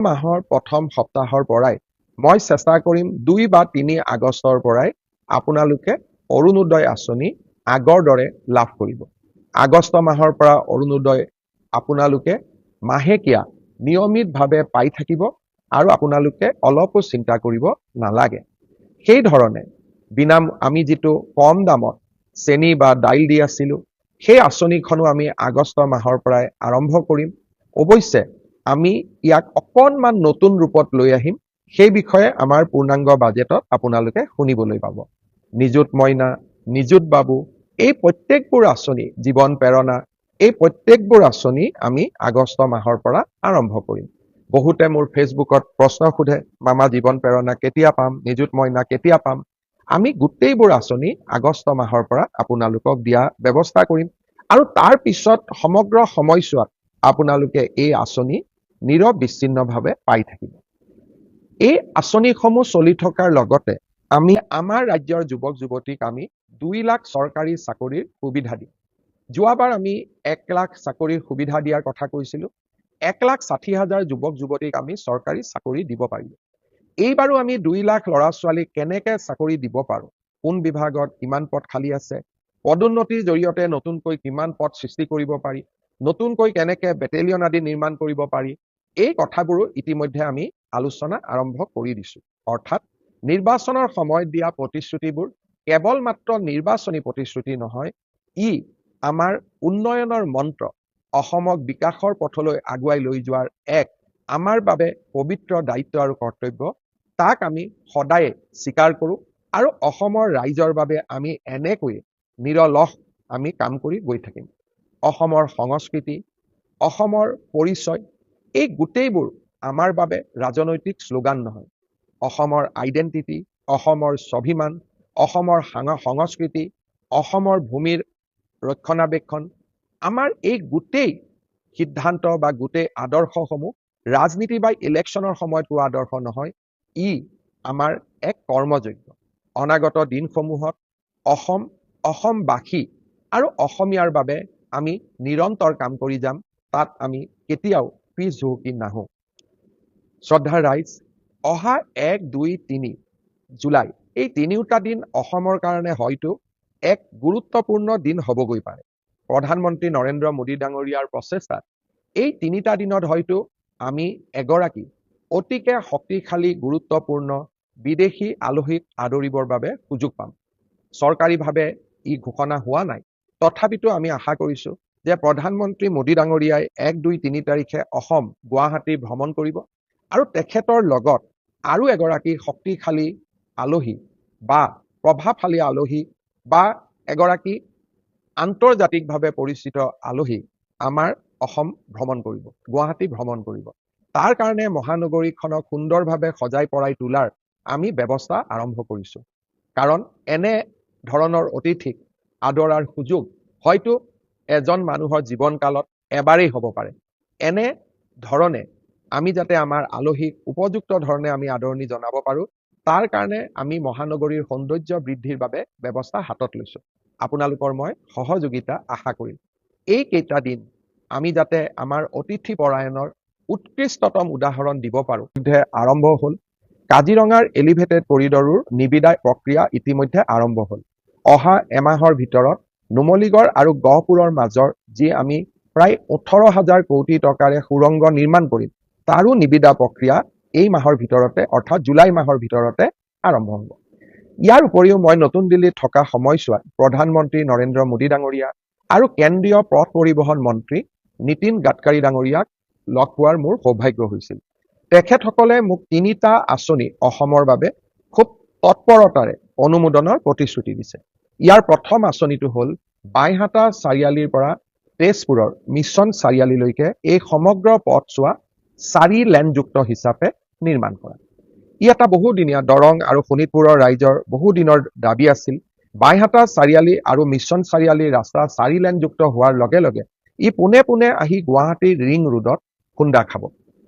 মাহৰ প্ৰথম সপ্তাহৰ পৰাই মই চেষ্টা কৰিম 2 বা 3 আগষ্টৰ পৰাই আপোনালোকে অৰুণোদয় আঁচনি আগৰ দৰে লাভ কৰিব। আগষ্ট মাহৰ পৰা অৰুণোদয় আপোনালোকে মাহেকীয়া নিয়মিতভাৱে পাই থাকিব আৰু আপোনালোকে অলপো চিন্তা কৰিব নালাগে। সেই ধৰণে আমি যিটো কম দামত চেনি বা দাইল দি আছিলোঁ, সেই আঁচনিখনো আমি আগষ্ট মাহৰ পৰাই আৰম্ভ কৰিম। অৱশ্যে আমি ইয়াক অকণমান নতুন ৰূপত লৈ আহিম। সেই বিষয়ে আমাৰ পূৰ্ণাংগ বাজেটত আপোনালোকে শুনিবলৈ পাব। নিযুত মইনা, নিযুত বাবু, এই প্ৰত্যেকবোৰ আঁচনি, জীৱন প্ৰেৰণা, এই প্ৰত্যেকবোৰ আঁচনি আমি আগষ্ট মাহৰ পৰা আৰম্ভ কৰিম। বহুতে মোৰ ফেচবুকত প্ৰশ্ন সোধে, মামা জীৱন প্ৰেৰণা কেতিয়া পাম, নিযুত মইনা কেতিয়া পাম? আমি গোটেইবোৰ আঁচনি আগষ্ট মাহৰ পৰা আপোনালোকক দিয়া ব্যৱস্থা কৰিম আৰু তাৰ পিছত সমগ্ৰ সময়ছোৱাত আপোনালোকে এই আঁচনি নিৰবিচ্ছিন্নভাৱে পাই থাকিব। এই আঁচনিসমূহ চলি থকাৰ লগতে আমি আমাৰ ৰাজ্যৰ যুৱক যুৱতীক আমি 2 লাখ চৰকাৰী চাকৰিৰ সুবিধা দিম। যোৱাবাৰ আমি 1 লাখ চাকৰিৰ সুবিধা দিয়াৰ কথা কৈছিলোঁ। 1,60,000 যুৱক যুৱতীক আমি চৰকাৰী চাকৰি দিব পাৰিলোঁ। এইবাৰো আমি 2 লাখ ল'ৰা ছোৱালীক কেনেকৈ চাকৰি দিব পাৰোঁ, কোন বিভাগত কিমান পদ খালী আছে, পদোন্নতিৰ জৰিয়তে নতুনকৈ কিমান পদ সৃষ্টি কৰিব পাৰি, নতুনকৈ কেনেকৈ বেটেলিয়ন আদি নিৰ্মাণ কৰিব পাৰি, এই কথাবোৰো ইতিমধ্যে আমি আলোচনা আৰম্ভ কৰি দিছোঁ। অৰ্থাৎ নিৰ্বাচনৰ সময়ত দিয়া প্ৰতিশ্ৰুতিবোৰ কেৱল মাত্ৰ নিৰ্বাচনী প্ৰতিশ্ৰুতি নহয়, ই আমাৰ উন্নয়নৰ মন্ত্ৰ, অসমক বিকাশৰ পথলৈ আগুৱাই লৈ যোৱাৰ এক আমাৰ বাবে পবিত্ৰ দায়িত্ব আৰু কৰ্তব্য। তাক আমি সদায়ে স্বীকাৰ কৰোঁ আৰু অসমৰ ৰাইজৰ বাবে আমি এনেকৈয়ে নিৰলস আমি কাম কৰি গৈ থাকিম। অসমৰ সংস্কৃতি, অসমৰ পৰিচয়, এই গোটেইবোৰ আমাৰ বাবে ৰাজনৈতিক শ্লোগান নহয়। অসমৰ আইডেণ্টিটি, অসমৰ স্বাভিমান, অসমৰ সংস্কৃতি, অসমৰ ভূমিৰ ৰক্ষণাবেক্ষণ, আমাৰ এই গোটেই সিদ্ধান্ত বা গোটেই আদৰ্শসমূহ ৰাজনীতি বা ইলেকশ্যনৰ সময়ত হোৱা আদৰ্শ নহয়, ই আমাৰ এক কৰ্মযজ্ঞ। অনাগত দিনসমূহত অসমবাসী আৰু অসমীয়াৰ বাবে আমি নিৰন্তৰ কাম কৰি যাম। তাত আমি কেতিয়াও পিছ হুহুকি নাহোঁ। শ্ৰদ্ধাৰ ৰাইজ, অহা 1, 2, 3 জুলাই এই তিনিওটা দিন অসমৰ কাৰণে হয়তো এক গুৰুত্বপূৰ্ণ দিন হ'বগৈ পাৰে। প্ৰধানমন্ত্ৰী নৰেন্দ্ৰ মোদী ডাঙৰীয়াৰ প্ৰচেষ্টাত এই 3টা দিনত হয়তো আমি এগৰাকী অতিকে শক্তিশালী গুৰুত্বপূৰ্ণ বিদেশী আলহীক আদৰিবৰ বাবে সুযোগ পাম। চৰকাৰীভাৱে ই ঘোষণা হোৱা নাই, তথাপিতো আমি আশা কৰিছোঁ যে প্ৰধানমন্ত্ৰী মোদী ডাঙৰীয়াই 1, 2, 3 তাৰিখে অসম গুৱাহাটী ভ্ৰমণ কৰিব আৰু তেখেতৰ লগত আৰু এগৰাকী শক্তিশালী আলহী বা প্ৰভাৱশালী আলহী বা এগৰাকী আন্তৰ্জাতিকভাৱে পৰিচিত আলহী আমাৰ অসম ভ্ৰমণ কৰিব, গুৱাহাটী ভ্ৰমণ কৰিব। তাৰ কাৰণে মহানগৰীখনক সুন্দৰভাৱে সজাই পৰাই তোলাৰ আমি ব্যৱস্থা আৰম্ভ কৰিছোঁ। কাৰণ এনে ধৰণৰ অতিথিক আদৰাৰ সুযোগ হয়তো এজন মানুহৰ জীৱনকালত এবাৰেই হ'ব পাৰে। এনে ধৰণে আমি যাতে আমাৰ আলহীক উপযুক্ত ধৰণে আমি আদৰণি জনাব পাৰোঁ, তাৰ কাৰণে আমি মহানগৰীৰ সৌন্দৰ্য বৃদ্ধিৰ বাবে ব্যৱস্থা হাতত লৈছোঁ। আপোনালোকৰ মই সহযোগিতা আশা কৰিম। এই কেইটা দিন আমি যাতে আমাৰ অতিথি পৰায়ণৰ উৎকৃষ্টতম উদাহৰণ দিব পাৰোঁ। আৰম্ভ হ'ল কাজিৰঙাৰ এলিভেটেড কৰিডৰৰ নিবিদায় প্ৰক্ৰিয়া ইতিমধ্যে আৰম্ভ হ'ল। অহা এমাহৰ ভিতৰত নুমলীগড় আৰু গহপুৰৰ মাজৰ যি আমি প্ৰায় 18,000 কোটি টকাৰে সুৰংগ নিৰ্মাণ কৰিম, তাৰো নিবিদা প্ৰক্ৰিয়া এই মাহৰ ভিতৰতে অৰ্থাৎ জুলাই মাহৰ ভিতৰতে আৰম্ভ হ'ব। ইয়াৰ উপৰিও মই নতুন দিল্লীত থকা সময়ছোৱাত প্ৰধানমন্ত্ৰী নৰেন্দ্ৰ মোদী ডাঙৰীয়া আৰু কেন্দ্ৰীয় পথ পৰিবহণ মন্ত্ৰী নীতিন গাডকাৰী ডাঙৰীয়াক লগ পোৱাৰ মোৰ সৌভাগ্য হৈছিল। তেখেতসকলে মোক 3টা আঁচনি অসমৰ বাবে খুব তৎপৰতাৰে অনুমোদনৰ প্ৰতিশ্ৰুতি দিছে। ইয়াৰ প্ৰথম আঁচনিটো হ'ল বাইহাটা চাৰিআলিৰ পৰা তেজপুৰৰ মিছন চাৰিআলিলৈকে এই সমগ্ৰ পথছোৱা 4 লেনযুক্ত হিচাপে নিৰ্মাণ কৰা। ই এটা বহুদিনীয়া দৰং আৰু শোণিতপুৰৰ ৰাইজৰ বহুদিনৰ দাবী আছিল। বাইহাটা চাৰিআলি আৰু মিছন চাৰিআলিৰ ৰাস্তা 4 লেনযুক্ত হোৱাৰ লগে লগে ই পোনে পোনে আহি গুৱাহাটীৰ ৰিং ৰোডত খুন্দা খাব।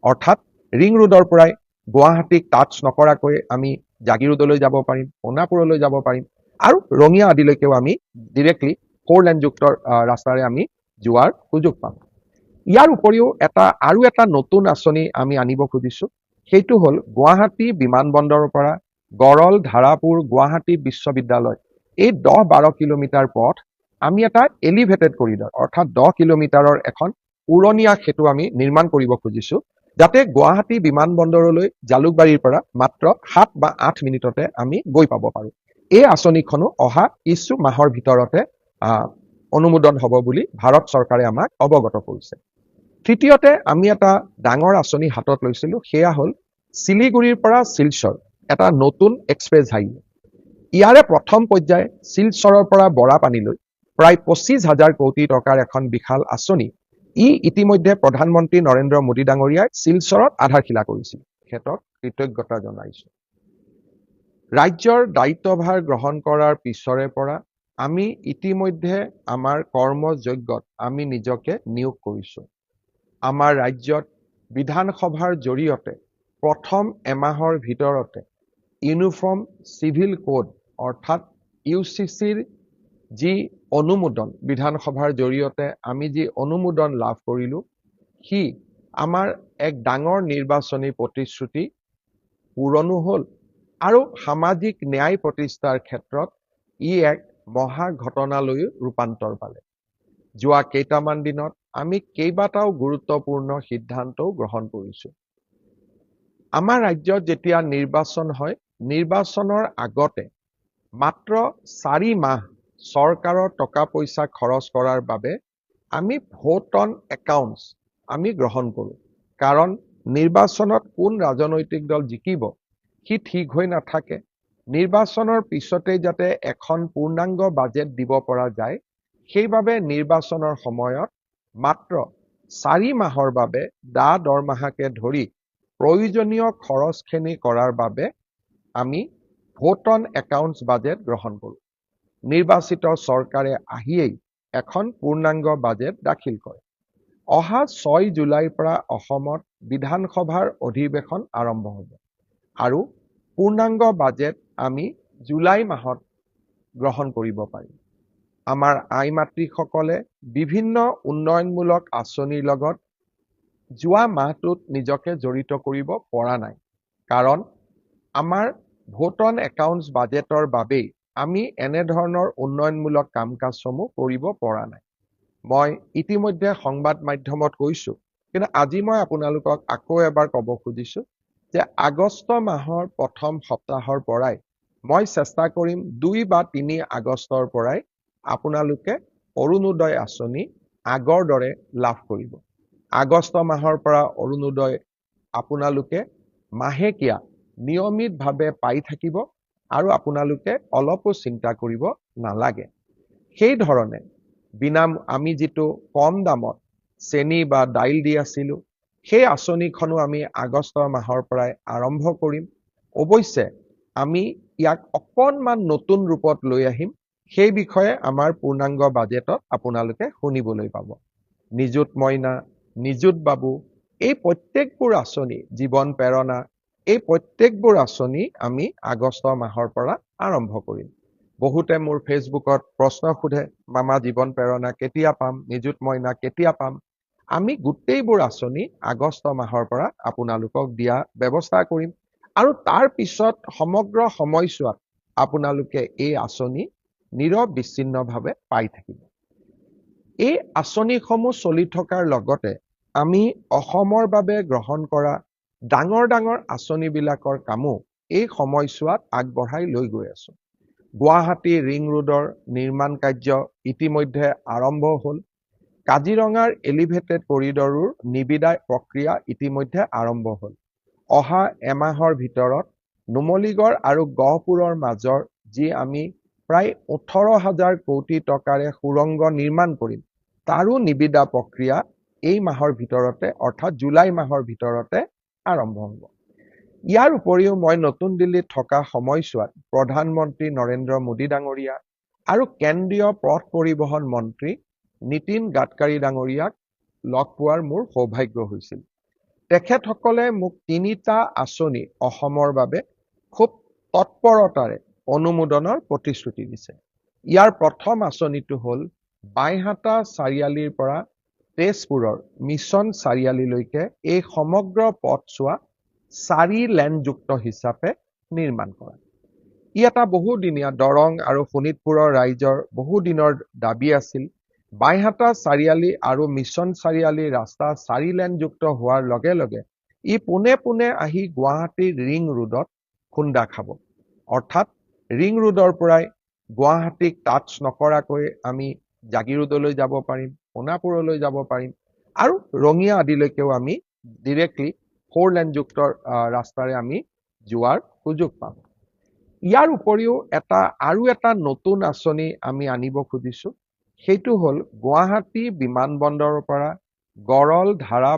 অৰ্থাৎ ৰিং ৰোডৰ পৰাই গুৱাহাটীক টাচ নকৰাকৈ আমি জাগিৰোডলৈ যাব পাৰিম, সোণাপুৰলৈ যাব পাৰিম আৰু ৰঙিয়া আদিলৈকেও আমি ডিৰেক্টলি 4 লেনযুক্ত ৰাস্তাৰে আমি যোৱাৰ সুযোগ পাম। ইয়াৰ উপৰিও আৰু এটা নতুন আঁচনি আমি আনিব খুজিছো। সেইটো হ'ল গুৱাহাটী বিমানবন্দৰৰ পৰা গড়ল, ধাৰাপুৰ, গুৱাহাটী বিশ্ববিদ্যালয় এই 10-12 কিলোমিটাৰ পথ আমি এটা এলিভেটেড কৰিডৰ অৰ্থাৎ 10 কিলোমিটাৰৰ এখন উৰণীয়া সেতু আমি নিৰ্মাণ কৰিব খুজিছো, যাতে গুৱাহাটী বিমানবন্দৰলৈ জালুকবাৰীৰ পৰা মাত্ৰ 7 বা 8 মিনিটতে আমি গৈ পাব পাৰো। এই আঁচনিখনো অহা কিছু মাহৰ ভিতৰতে অনুমোদন হ'ব বুলি ভাৰত চৰকাৰে আমাক অৱগত কৰিছে। তৃতীয়তে আমি এটা ডাঙৰ আঁচনি হাতত লৈছিলো, সেয়া হ'ল শিলিগুৰিৰ পৰা শিলচৰ এটা নতুন এক্সপ্ৰেছ হাইৱে। ইয়াৰে প্ৰথম পৰ্যায় শিলচৰৰ পৰা বৰাপানীলৈ প্ৰায় 25,000 কোটি টকাৰ এখন বিশাল আঁচনি ইতিমধ্যে প্ৰধানমন্ত্ৰী নৰেন্দ্ৰ মোদী ডাঙৰীয়াই শিলচৰত আধাৰশিলা কৰিছিল। তেখেতক কৃতজ্ঞতা জনাইছো। ৰাজ্যৰ দায়িত্বভাৰ গ্ৰহণ কৰাৰ পিছৰে পৰা আমি ইতিমধ্যে আমাৰ কৰ্মযজ্ঞত আমি নিজকে নিয়োগ কৰিছো। আমাৰ ৰাজ্যত বিধানসভাৰ জৰিয়তে প্ৰথম এমাহৰ ভিতৰতে ইউনিফৰ্ম চিভিল কোড অৰ্থাৎ UCCৰ যি অনুমোদন বিধানসভাৰ জৰিয়তে আমি যি অনুমোদন লাভ কৰিলো, সি আমাৰ এক ডাঙৰ নিৰ্বাচনী প্ৰতিশ্ৰুতি পূৰণো হ'ল আৰু সামাজিক ন্যায় প্ৰতিষ্ঠাৰ ক্ষেত্ৰত এক মহা ঘটনালৈ ৰূপান্তৰ পালে। যোৱা কেইটামান দিনত আমি কেইবাটাও গুৰুত্বপূৰ্ণ সিদ্ধান্তও গ্ৰহণ কৰিছো। আমাৰ ৰাজ্যত যেতিয়া নিৰ্বাচন হয়, নিৰ্বাচনৰ আগতে মাত্ৰ 4 মাহ চৰকাৰৰ টকা পইচা খৰচ কৰাৰ বাবে আমি ভোট অন একাউণ্টছ আমি গ্ৰহণ কৰো। কাৰণ নিৰ্বাচনত কোন ৰাজনৈতিক দল জিকিব সি ঠিক হৈ নাথাকে। নিৰ্বাচনৰ পিছতে যাতে এখন পূৰ্ণাংগ বাজেট দিব পৰা যায়, সেইবাবে নিৰ্বাচনৰ সময়ত মাত্ৰ 4 মাহৰ বাবে দৰমহাকে ধৰি প্ৰয়োজনীয় খৰচখিনি কৰাৰ বাবে আমি ভোট অন একাউণ্টছ বাজেট গ্ৰহণ কৰো। নিৰ্বাচিত চৰকাৰে আহিয়েই এখন পূৰ্ণাংগ বাজেট দাখিল কৰে। অহা 6 জুলাইৰ পৰা অসমত বিধানসভাৰ অধিৱেশন আৰম্ভ হ'ব আৰু পূৰ্ণাংগ বাজেট আমি জুলাই মাহত গ্ৰহণ কৰিব পাৰিম। আমাৰ আই মাতৃসকলে বিভিন্ন উন্নয়নমূলক আঁচনিৰ লগত যোৱা মাহটোত নিজকে জড়িত কৰিব পৰা নাই। কাৰণ আমাৰ ভোট অন একাউণ্টছ বাজেটৰ বাবেই আমি এনেধৰণৰ উন্নয়নমূলক কাম কাজসমূহ কৰিব পৰা নাই। মই ইতিমধ্যে সংবাদ মাধ্যমত কৈছো, কিন্তু আজি মই আপোনালোকক আকৌ এবাৰ ক'ব খুজিছো যে আগষ্ট মাহৰ প্ৰথম সপ্তাহৰ পৰাই মই চেষ্টা কৰিম 2 বা 3 আগষ্টৰ পৰাই আপোনালোকে অৰুণোদয় আঁচনি আগৰ দৰে লাভ কৰিব। আগষ্ট মাহৰ পৰা অৰুণোদয় আপোনালোকে মাহেকীয়া নিয়মিতভাৱে পাই থাকিব আৰু আপোনালোকে অলপো চিন্তা কৰিব নালাগে। সেই ধৰণে আমি যিটো কম দামত চেনি বা দাইল দি আছিলো, সেই আঁচনিখনো আমি আগষ্ট মাহৰ পৰাই আৰম্ভ কৰিম। অৱশ্যে আমি ইয়াক অকণমান নতুন ৰূপত লৈ আহিম। সেই বিষয়ে আমাৰ পূৰ্ণাংগ বাজেটত আপোনালোকে শুনিবলৈ পাব। নিযুত মইনা, নিযুত বাবু, এই প্ৰত্যেকবোৰ আঁচনি, জীৱন প্ৰেৰণা, এই প্ৰত্যেকবোৰ আঁচনি আমি আগষ্ট মাহৰ পৰা আৰম্ভ কৰিম। বহুতে মোৰ ফেচবুকত প্ৰশ্ন সোধে, মামা জীৱন প্ৰেৰণা কেতিয়া পাম, নিযুত মইনা কেতিয়া পাম? আমি গোটেইবোৰ আঁচনি আগষ্ট মাহৰ পৰা আপোনালোকক দিয়া ব্যৱস্থা কৰিম আৰু তাৰ পিছত সমগ্ৰ সময়ছোৱাত আপোনালোকে এই আঁচনি নিৰবিচ্ছিন্নভাৱে পাই থাকিব। এই আঁচনিসমূহ চলি থকাৰ লগতে আমি অসমৰ বাবে গ্ৰহণ কৰা ডাঙৰ ডাঙৰ আঁচনিবিলাকৰ কামো এই সময়ছোৱাত আগবঢ়াই লৈ গৈ আছো। গুৱাহাটী ৰিং ৰোডৰ নিৰ্মাণ কাৰ্য ইতিমধ্যে আৰম্ভ হ'ল। কাজিৰঙাৰ এলিভেটেড কৰিডৰৰ নিবিদা প্ৰক্ৰিয়া ইতিমধ্যে আৰম্ভ হ'ল। অহা এমাহৰ ভিতৰত নুমলীগড় আৰু গহপুৰৰ মাজৰ যি আমি প্ৰায় 18,000 কোটি টকাৰে সুৰংগ নিৰ্মাণ কৰিম, তাৰো নিবিদা প্ৰক্ৰিয়া এই মাহৰ ভিতৰতে অৰ্থাৎ জুলাই মাহৰ ভিতৰতে আৰম্ভ হ'ব। ইয়াৰ উপৰিও মই নতুন দিল্লীত থকা সময়ছোৱাত প্ৰধানমন্ত্ৰী নৰেন্দ্ৰ মোদী ডাঙৰীয়া আৰু কেন্দ্ৰীয় পথ পৰিবহণ মন্ত্ৰী নীতিন গাডকাৰী ডাঙৰীয়াক লগ পোৱাৰ মোৰ সৌভাগ্য হৈছিল। তেখেতসকলে মোক 3টা আঁচনি অসমৰ বাবে খুব তৎপৰতাৰে অনুমোদনৰ প্ৰতিশ্ৰুতি দিছে। ইয়াৰ প্ৰথম আঁচনিটো হ'ল বাইহাটা চাৰিআলিৰ পৰা তেজপুৰৰ মিছন চাৰিআলিলৈকে এই সমগ্ৰ পথছোৱা 4 লেনযুক্ত হিচাপে নিৰ্মাণ কৰা। ই এটা বহুদিনীয়া দৰং আৰু শোণিতপুৰৰ ৰাইজৰ বহুদিনৰ দাবী আছিল। বাইহাটা চাৰিআলি আৰু মিছন চাৰিআলি ৰাস্তা 4 লেনযুক্ত হোৱাৰ লগে লগে ই পোনে পোনে আহি গুৱাহাটীৰ ৰিং ৰোডত খুন্দা খাব। অৰ্থাৎ ৰিং ৰোডৰ পৰাই গুৱাহাটীক টাচ নকৰাকৈ আমি জাগিৰোডলৈ যাব পাৰিম, সোণাপুৰলৈ যাব পাৰিম আৰু ৰঙিয়া আদিলৈকেও আমি ডিৰেক্টলি 4 লেনযুক্ত ৰাস্তাৰে আমি যোৱাৰ সুযোগ পাম। ইয়াৰ উপৰিও আৰু এটা নতুন আঁচনি আমি আনিব খুজিছো। সেইটো হ'ল গুৱাহাটী বিমানবন্দৰৰ পৰা গড়ল ধাৰা